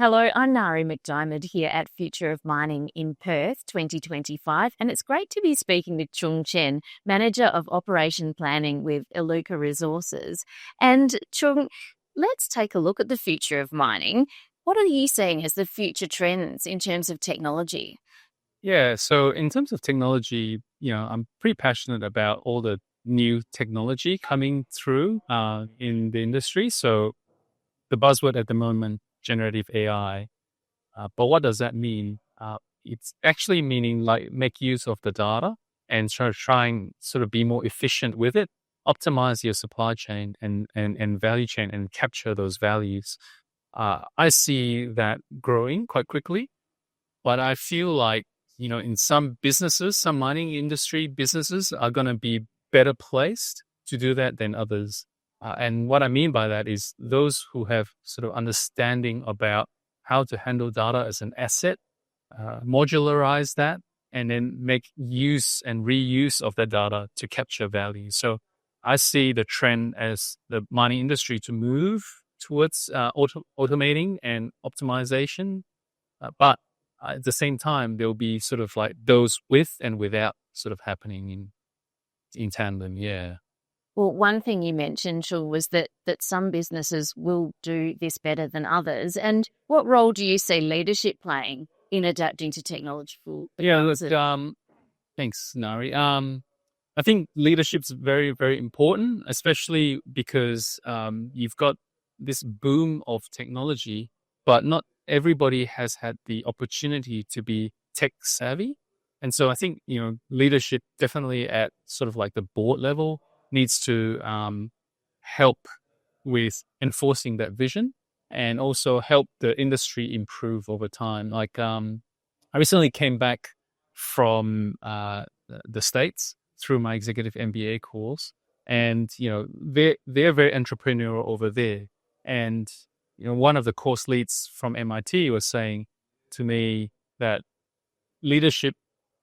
Hello, I'm Nari McDiarmid here at Future of Mining in Perth 2025, and it's great to be speaking to Chung Chen, Manager of Operation Planning with Iluka Resources. And Chung, let's take a look at the future of mining. What are you seeing as the future trends in terms of technology? Yeah, so in terms of technology, I'm pretty passionate about all the new technology coming through in the industry. So the buzzword at the moment, generative AI. But what does that mean? It's actually meaning like make use of the data and try and sort of be more efficient with it, optimize your supply chain and value chain and capture those values. I see that growing quite quickly, but I feel like, in some businesses, some mining industry businesses are going to be better placed to do that than others. And what I mean by that is those who have sort of understanding about how to handle data as an asset, modularize that, and then make use and reuse of that data to capture value. So I see the trend as the mining industry to move towards automating and optimization. But at the same time, there'll be sort of like those with and without sort of happening in tandem. Yeah. Well, one thing you mentioned, Chung, was that some businesses will do this better than others. And what role do you see leadership playing in adapting to technological Yeah. Look, advances? thanks, Nari. I think leadership's very, very important, especially because you've got this boom of technology, but not everybody has had the opportunity to be tech savvy. And so I think, leadership definitely at sort of like the board level needs to help with enforcing that vision and also help the industry improve over time. Like, I recently came back from the States through my executive MBA course, and they're very entrepreneurial over there. And one of the course leads from MIT was saying to me that leadership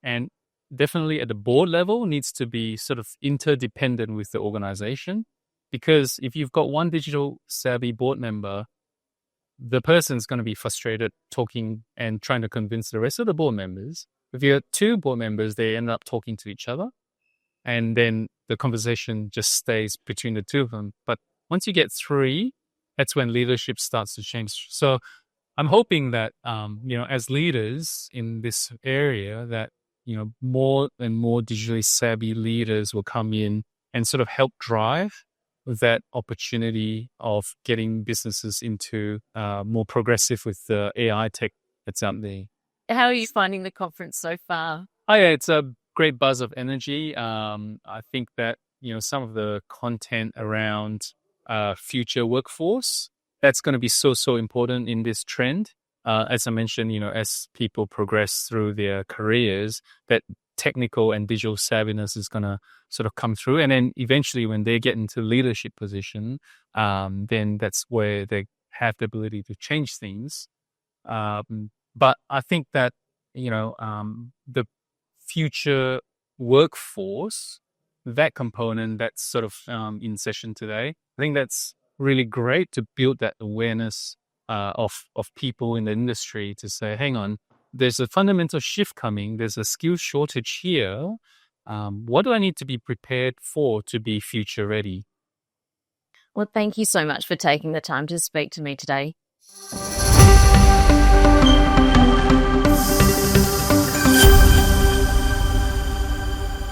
and definitely at the board level needs to be sort of interdependent with the organization, because if you've got one digital savvy board member, the person's going to be frustrated talking and trying to convince the rest of the board members. If you have two board members, they end up talking to each other, and then the conversation just stays between the two of them. But once you get three, that's when leadership starts to change. So I'm hoping that, as leaders in this area, that, more and more digitally savvy leaders will come in and sort of help drive that opportunity of getting businesses into more progressive with the AI tech that's out there. How are you finding the conference so far? Oh yeah, it's a great buzz of energy. I think that, some of the content around future workforce, that's going to be so important in this trend. As I mentioned, as people progress through their careers, that technical and digital savviness is going to sort of come through. And then eventually when they get into leadership position, then that's where they have the ability to change things. But I think that, the future workforce, that component that's sort of in session today, I think that's really great to build that awareness of people in the industry to say, hang on, there's a fundamental shift coming. There's a skill shortage here. What do I need to be prepared for to be future ready? Well, thank you so much for taking the time to speak to me today.